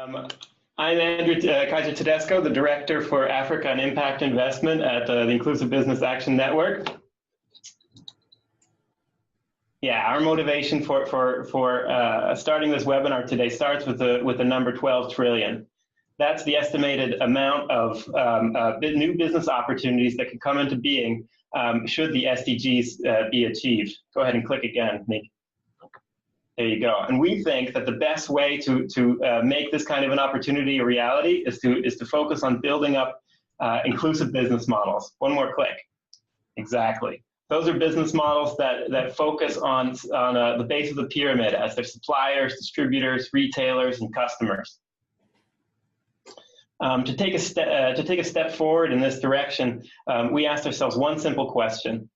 I'm Andrew Kaiser Tedesco, the Director for Africa and Impact Investment at the Inclusive Business Action Network. Yeah, our motivation for starting this webinar today starts with the number 12 trillion. That's the estimated amount of new business opportunities that could come into being should the SDGs be achieved. Go ahead and click again, Nick. There you go. And we think that the best way to make this kind of an opportunity a reality is to focus on building up inclusive business models. One more click. Exactly. Those are business models that focus on the base of the pyramid as their suppliers, distributors, retailers, and customers. To take a step forward in this direction, we asked ourselves one simple question.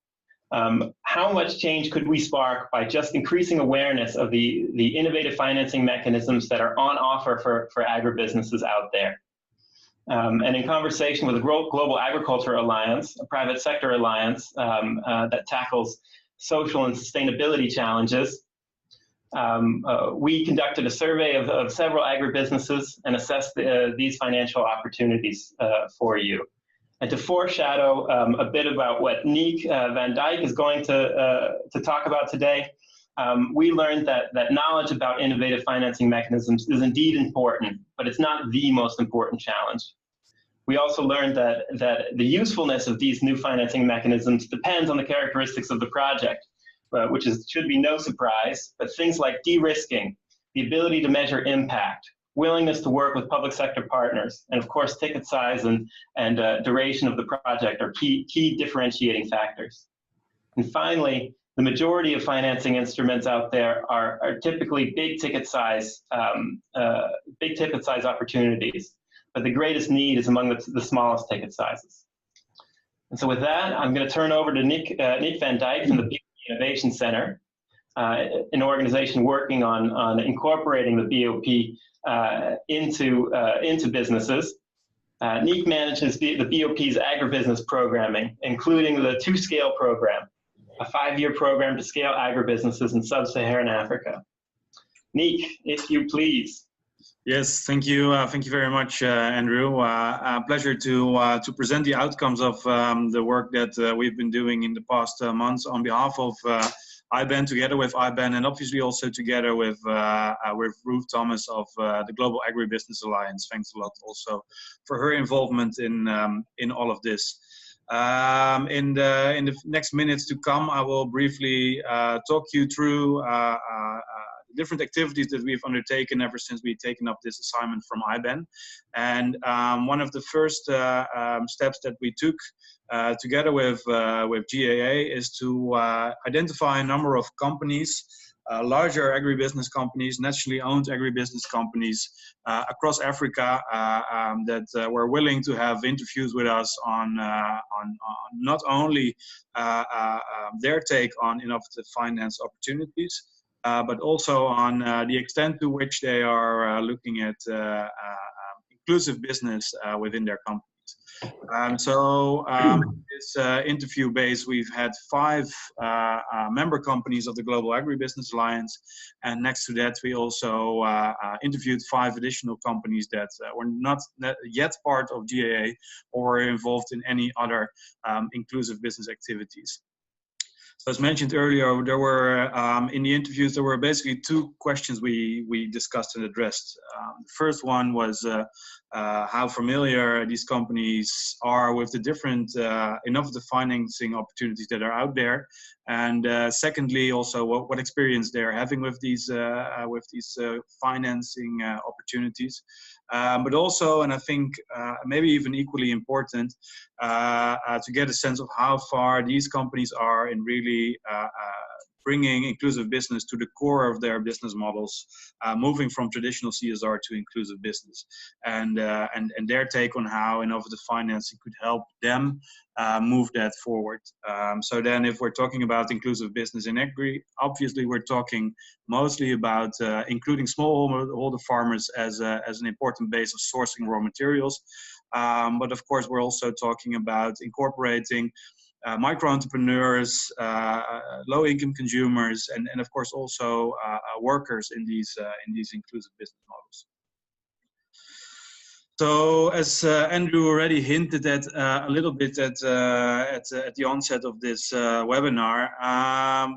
How much change could we spark by just increasing awareness of the innovative financing mechanisms that are on offer for agribusinesses out there? And in conversation with the Global Agriculture Alliance, a private sector alliance that tackles social and sustainability challenges, we conducted a survey of several agribusinesses and assessed these financial opportunities for you. And to foreshadow a bit about what Niek van Dijk is going to talk about today, we learned that knowledge about innovative financing mechanisms is indeed important, but it's not the most important challenge. We also learned that the usefulness of these new financing mechanisms depends on the characteristics of the project, which should be no surprise, but things like de-risking, the ability to measure impact, willingness to work with public sector partners, and of course ticket size and duration of the project are key differentiating factors. And finally, the majority of financing instruments out there are typically big ticket size opportunities, but the greatest need is among the smallest ticket sizes. And so with that, I'm going to turn over to Niek van Dijk from the PPP Innovation Center, an organization working on incorporating the BOP into businesses. Niek manages the BOP's agribusiness programming, including the 2Scale program, a 5-year program to scale agribusinesses in sub-Saharan Africa. Niek, if you please. Yes, thank you. Thank you very much, Andrew. A pleasure to present the outcomes of the work that we've been doing in the past months on behalf of IBAN, together with IBAN, and obviously also together with Ruth Thomas of the Global Agri-Business Alliance. Thanks a lot also for her involvement in all of this. In the next minutes to come, I will briefly talk you through different activities that we've undertaken ever since we've taken up this assignment from IBAN. And one of the first steps that we took together with GAA is to identify a number of companies, larger agribusiness companies, nationally owned agribusiness companies across Africa that were willing to have interviews with us on not only their take on innovative finance opportunities, but also on the extent to which they are looking at inclusive business within their companies. This interview base, we've had 5 member companies of the Global Agribusiness Alliance, and next to that we also interviewed 5 additional companies that were not yet part of GAA or were involved in any other inclusive business activities. So as mentioned earlier, there were in the interviews there were basically 2 questions we discussed and addressed. The first one was how familiar these companies are with the different innovative financing opportunities that are out there, and secondly, also what experience they're having with these financing opportunities. But also, and I think maybe even equally important, to get a sense of how far these companies are in really bringing inclusive business to the core of their business models, moving from traditional CSR to inclusive business, and their take on how innovative financing could help them move that forward. So then if we're talking about inclusive business in agri, obviously we're talking mostly about including smallholder farmers as an important base of sourcing raw materials. But of course, we're also talking about incorporating micro-entrepreneurs, low-income consumers, and of course also workers in these inclusive business models. So, as Andrew already hinted at a little bit at the onset of this webinar,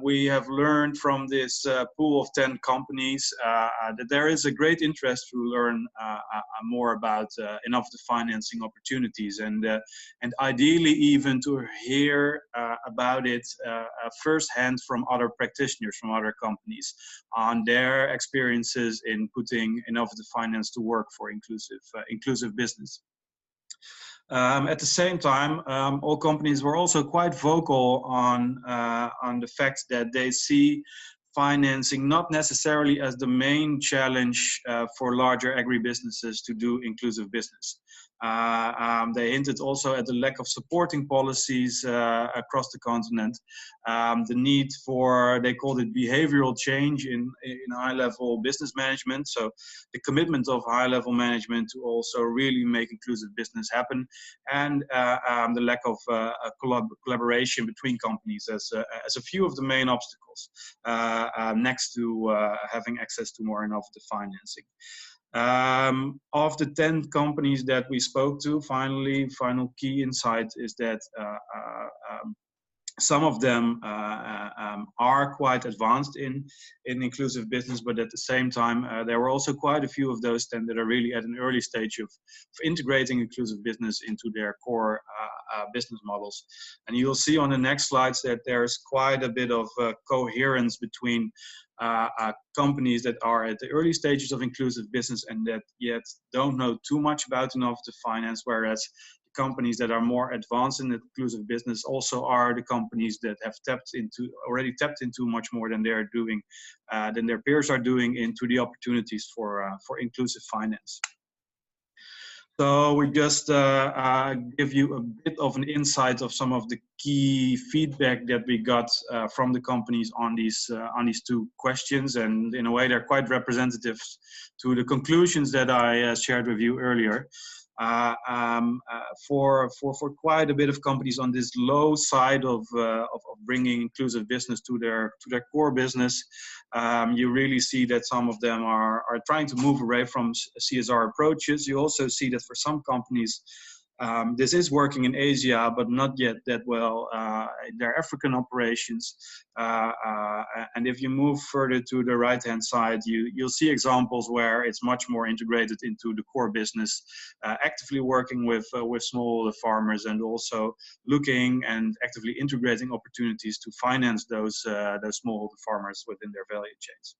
we have learned from this pool of 10 companies that there is a great interest to learn more about innovative financing opportunities, and ideally even to hear about it firsthand from other practitioners from other companies on their experiences in putting innovative finance to work for inclusive business. At the same time, all companies were also quite vocal on the fact that they see financing not necessarily as the main challenge for larger agribusinesses to do inclusive business. They hinted also at the lack of supporting policies across the continent, the need for, they called it behavioral change in high-level business management, so the commitment of high-level management to also really make inclusive business happen, and the lack of collaboration between companies as a few of the main obstacles next to having access to more innovative financing. Of the 10 companies that we spoke to, final key insight is that some of them are quite advanced in inclusive business, but at the same time, there were also quite a few of those 10 that are really at an early stage of integrating inclusive business into their core business models. And you'll see on the next slides that there's quite a bit of coherence between companies that are at the early stages of inclusive business and that yet don't know too much about innovative finance, whereas companies that are more advanced in inclusive business also are the companies that have already tapped into much more than they're doing, than their peers are doing into the opportunities for inclusive finance. So we just give you a bit of an insight of some of the key feedback that we got from the companies on these two questions, and in a way they're quite representative to the conclusions that I shared with you earlier. For quite a bit of companies on this low side of bringing inclusive business to their core business, you really see that some of them are trying to move away from CSR approaches. You also see that for some companies, this is working in Asia, but not yet that well in their African operations. And if you move further to the right-hand side, you'll see examples where it's much more integrated into the core business, actively working with small farmers and also looking and actively integrating opportunities to finance those small farmers within their value chains.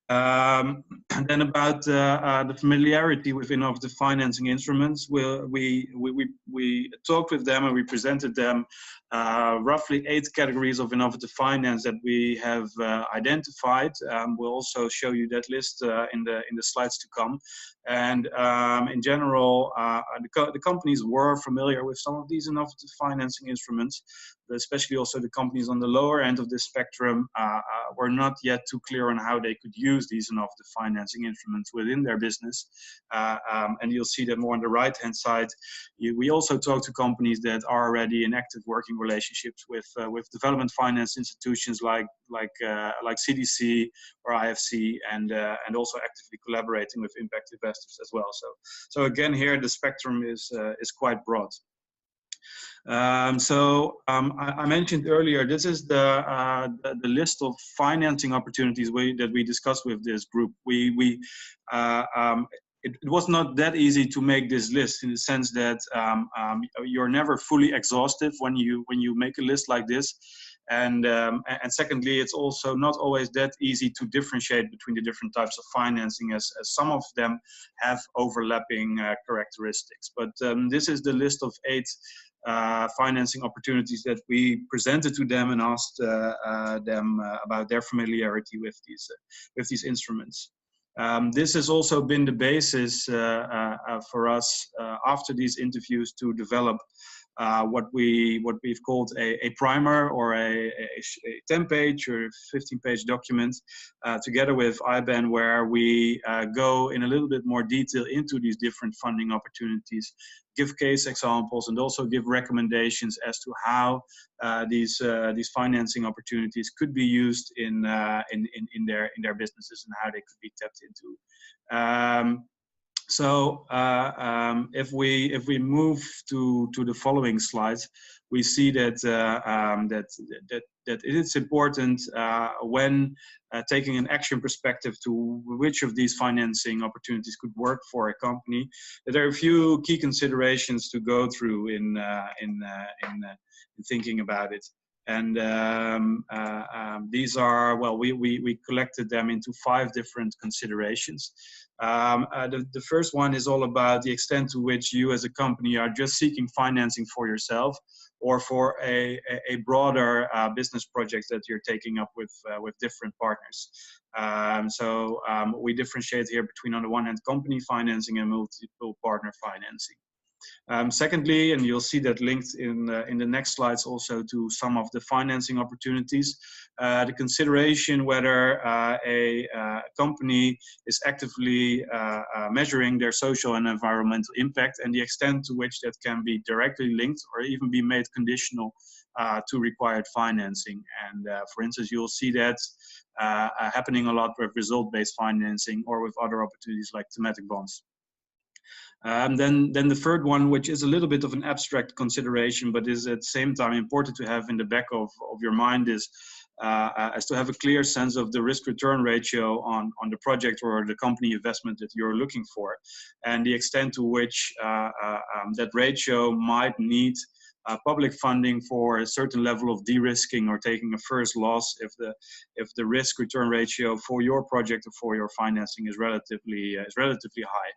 And then about the familiarity with innovative financing instruments, we talked with them and we presented them roughly 8 categories of innovative finance that we have identified. We'll also show you that list in the slides to come. And in general, the companies were familiar with some of these innovative financing instruments, but especially also the companies on the lower end of this spectrum were not yet too clear on how they could use these innovative financing instruments within their business. And you'll see that more on the right-hand side. We also talk to companies that are already in active working relationships with development finance institutions like CDC or IFC, and also actively collaborating with impact investors as well. So again, here the spectrum is quite broad. I mentioned earlier, this is the list of financing opportunities that we discussed with this group. It was not that easy to make this list, in the sense that you're never fully exhaustive when you make a list like this. And secondly, it's also not always that easy to differentiate between the different types of financing, as some of them have overlapping characteristics. But this is the list of 8 financing opportunities that we presented to them and asked them about their familiarity with these instruments. This has also been the basis for us after these interviews to develop what we've called a primer, or a 10-page or 15-page document together with IBAN, where we go in a little bit more detail into these different funding opportunities, give case examples, and also give recommendations as to how these financing opportunities could be used in their businesses and how they could be tapped into. So if we move to the following slides, we see that that it is important when taking an action perspective to which of these financing opportunities could work for a company. There are a few key considerations to go through in thinking about it. And these are, well, we collected them into 5 different considerations. The first one is all about the extent to which you as a company are just seeking financing for yourself or for a broader business project that you're taking up with different partners. We differentiate here between, on the one hand, company financing and multiple partner financing. Secondly, and you'll see that linked in the next slides also to some of the financing opportunities, the consideration whether a company is actively measuring their social and environmental impact and the extent to which that can be directly linked or even be made conditional to required financing. And for instance, you'll see that happening a lot with result-based financing or with other opportunities like thematic bonds. Then the third one, which is a little bit of an abstract consideration, but is at the same time important to have in the back of your mind, is as to have a clear sense of the risk-return ratio on the project or the company investment that you're looking for, and the extent to which that ratio might need public funding for a certain level of de-risking or taking a first loss if the risk-return ratio for your project or for your financing is relatively high.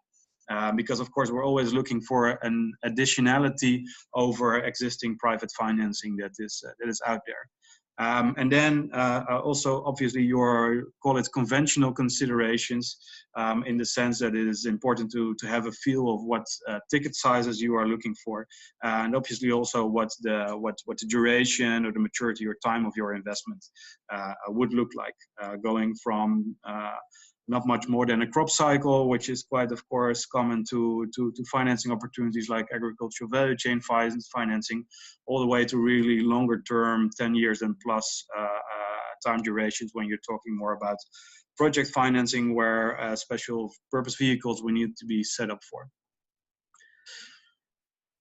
Because of course we're always looking for an additionality over existing private financing that is out there. And then also obviously your, call it, conventional considerations, in the sense that it is important to have a feel of what ticket sizes you are looking for, and obviously also what the duration or the maturity or time of your investment would look like, going from not much more than a crop cycle, which is quite, of course, common to financing opportunities like agricultural value chain financing, all the way to really longer term, 10 years and plus time durations when you're talking more about project financing, where special purpose vehicles will need to be set up for.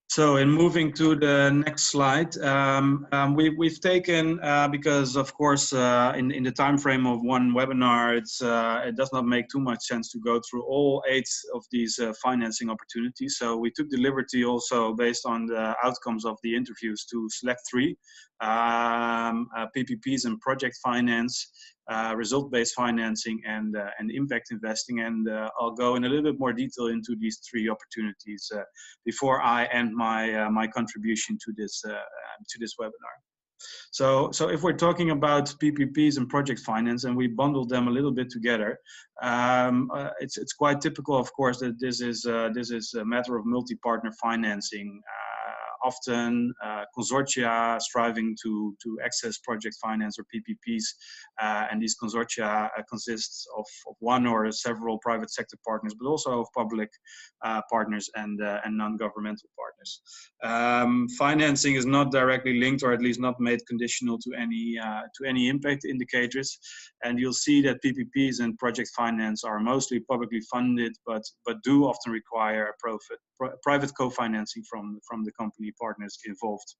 So in moving to the next slide, we've taken, because of course in the time frame of one webinar, it does not make too much sense to go through all 8 of these financing opportunities. So we took the liberty also, based on the outcomes of the interviews, to select 3, PPPs and project finance, result-based financing, and impact investing. And I'll go in a little bit more detail into these 3 opportunities before I end my contribution to this webinar. So if we're talking about PPPs and project finance, and we bundled them a little bit together, it's quite typical, of course, that this is a matter of multi-partner financing. Often consortia striving to access project finance or PPPs, and these consortia consists of one or several private sector partners, but also of public partners and non-governmental partners. Financing is not directly linked, or at least not made conditional to any impact indicators, and you'll see that PPPs and project finance are mostly publicly funded, but do often require private co-financing from the company partners involved.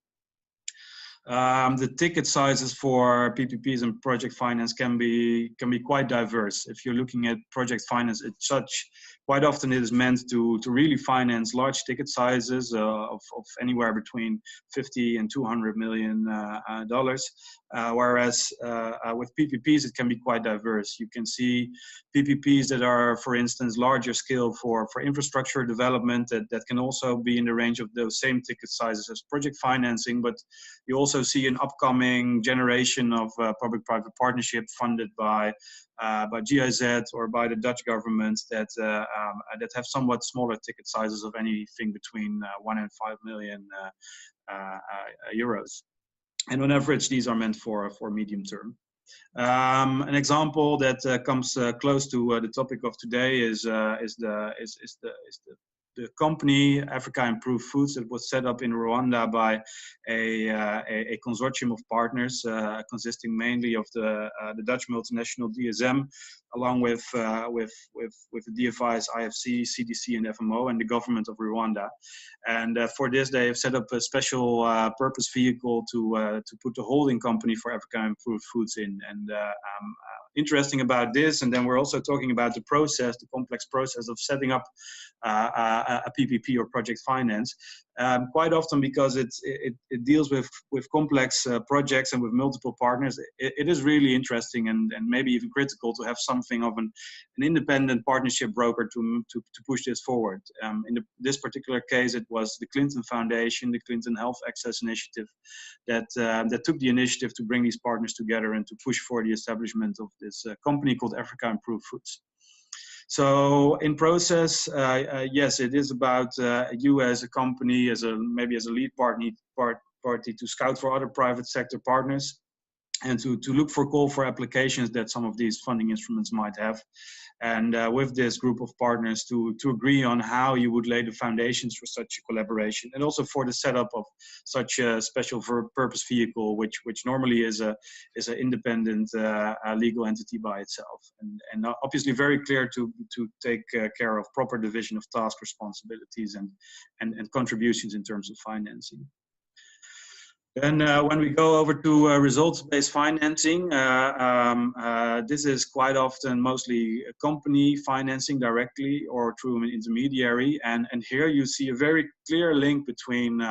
The ticket sizes for PPPs and project finance can be quite diverse. If you're looking at project finance as such, quite often it is meant to really finance large ticket sizes of anywhere between $50 and $200 million. Whereas with PPPs, it can be quite diverse. You can see PPPs that are, for instance, larger scale for infrastructure development that can also be in the range of those same ticket sizes as project financing, but you also see an upcoming generation of public-private partnership funded by GIZ or by the Dutch government that have somewhat smaller ticket sizes of anything between 1 and 5 million euros. And on average, these are meant for medium term. An example that comes close to the topic of today is the the company Africa Improved Foods, that was set up in Rwanda by a consortium of partners consisting mainly of the Dutch multinational DSM, along with the DFIs IFC, CDC, and FMO, and the government of Rwanda. And for this, they have set up a special purpose vehicle to put the holding company for Africa Improved Foods in. And interesting about this, and then we're also talking about the process, the complex process of setting up a PPP or project finance. Quite often, because it deals with complex projects and with multiple partners, it is really interesting and maybe even critical to have something of an independent partnership broker to push this forward. In this particular case, it was the Clinton Foundation, the Clinton Health Access Initiative, that took the initiative to bring these partners together and to push for the establishment of this company called Africa Improved Foods. So in process, yes, it is about you as a company, maybe as a lead party to scout for other private sector partners and to look for call for applications that some of these funding instruments might have. And with this group of partners to agree on how you would lay the foundations for such a collaboration, and also for the setup of such a special purpose vehicle, which normally is an independent legal entity by itself, and obviously very clear to take care of proper division of task responsibilities and contributions in terms of financing. Then when we go over to results-based financing, this is quite often mostly company financing directly or through an intermediary. And here you see a very clear link between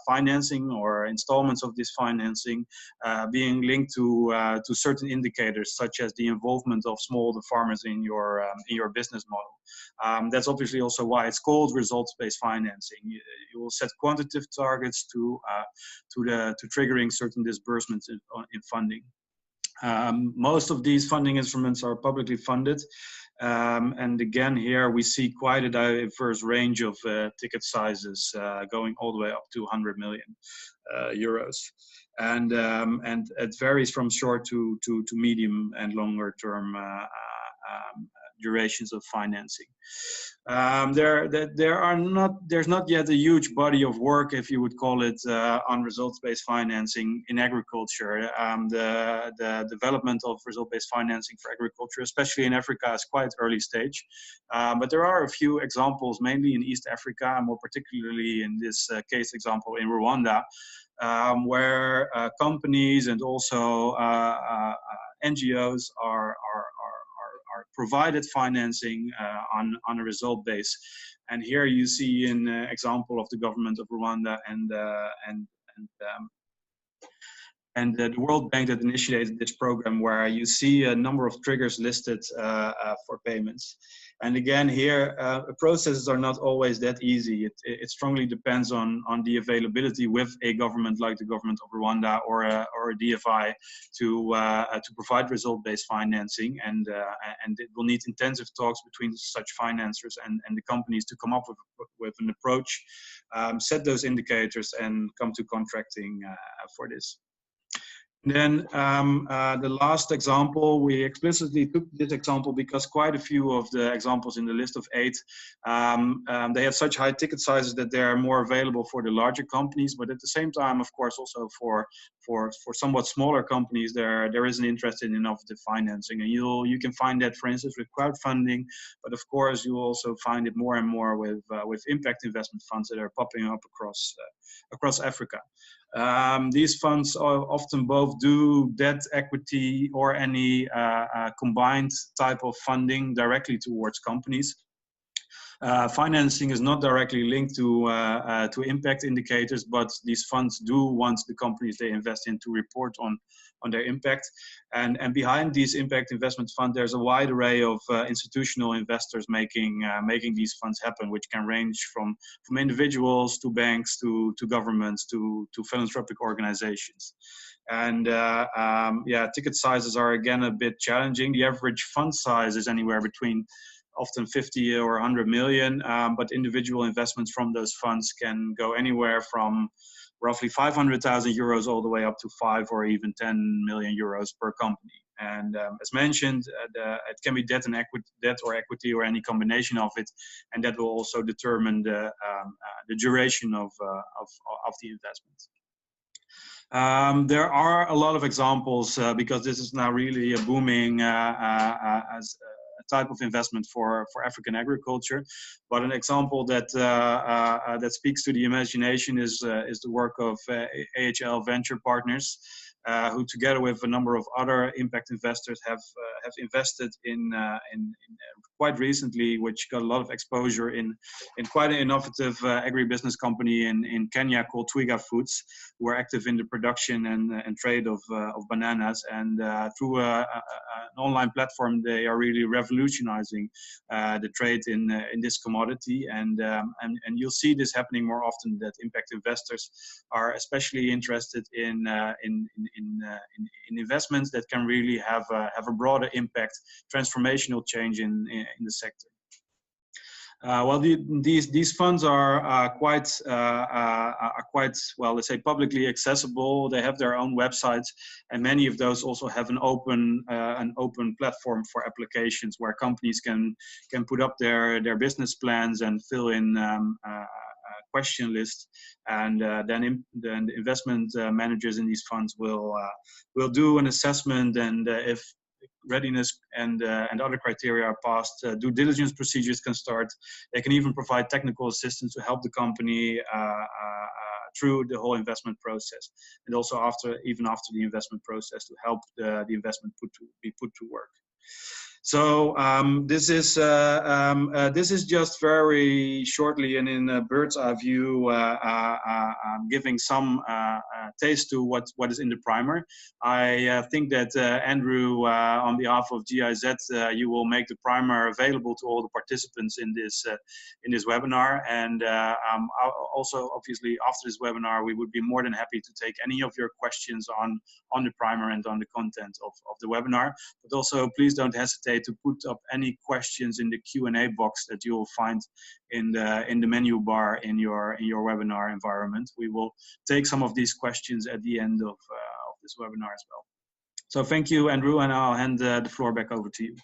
financing or installments of this financing being linked to certain indicators, such as the involvement of smallholder farmers in your business model. That's obviously also why it's called results-based financing. You will set quantitative targets to triggering certain disbursements in funding. Most of these funding instruments are publicly funded. And again, here we see quite a diverse range of ticket sizes going all the way up to 100 million euros. And it varies from short to medium and longer term durations of financing. There's not yet a huge body of work, if you would call it, on results-based financing in agriculture. The development of result-based financing for agriculture, especially in Africa, is quite early stage. But there are a few examples, mainly in East Africa, and more particularly in this case example in Rwanda, where companies and also NGOs are provided financing on a result base. And here you see an example of the government of Rwanda and the World Bank that initiated this program, where you see a number of triggers listed for payments. And again, here, processes are not always that easy. It strongly depends on the availability with a government like the government of Rwanda or a DFI to provide result-based financing. And it will need intensive talks between such financiers and the companies to come up with an approach, set those indicators, and come to contracting for this. Then the last example, we explicitly took this example because quite a few of the examples in the list of 8, they have such high ticket sizes that they are more available for the larger companies. But at the same time, of course, also for somewhat smaller companies, there is an interest in innovative financing. And you can find that, for instance, with crowdfunding. But of course, you also find it more and more with impact investment funds that are popping up across Africa. These funds often both do debt, equity, or any combined type of funding directly towards companies. Financing is not directly linked to impact indicators, but these funds do want the companies they invest in to report on their impact. And behind these impact investment funds, there's a wide array of institutional investors making these funds happen, which can range from individuals to banks to governments to philanthropic organizations. And ticket sizes are again a bit challenging. The average fund size is anywhere between often 50 or 100 million, but individual investments from those funds can go anywhere from roughly 500,000 euros all the way up to 5 or even 10 million euros per company. And as mentioned, it can be debt or equity or any combination of it, and that will also determine the duration of the investment. There are a lot of examples because this is now really a booming as a type of investment for African agriculture. But an example that that speaks to the imagination is the work of AHL Venture Partners, who together with a number of other impact investors have invested in quite recently, which got a lot of exposure in quite an innovative agribusiness company in Kenya called Twiga Foods, who are active in the production and trade of bananas. And through an online platform, they are really revolutionizing the trade in this commodity. And you'll see this happening more often, that impact investors are especially interested in investments that can really have a broader impact, transformational change in the sector. Well, these funds are quite well, let's say, publicly accessible. They have their own websites, and many of those also have an open platform for applications where companies can put up their business plans and fill in question list, and then the investment managers in these funds will do an assessment, and if readiness and other criteria are passed, due diligence procedures can start. They can even provide technical assistance to help the company through the whole investment process, and also even after the investment process, to help the investment be put to work. So this is just very shortly and in a bird's eye view, giving some taste to what is in the primer. I think that Andrew, on behalf of GIZ, you will make the primer available to all the participants in this webinar. And also, obviously, after this webinar, we would be more than happy to take any of your questions on the primer and on the content of the webinar. But also, please don't hesitate to put up any questions in the Q&A box that you will find in the menu bar in your webinar environment. We will take some of these questions at the end of this webinar as well. So thank you, Andrew, and I'll hand the floor back over to you.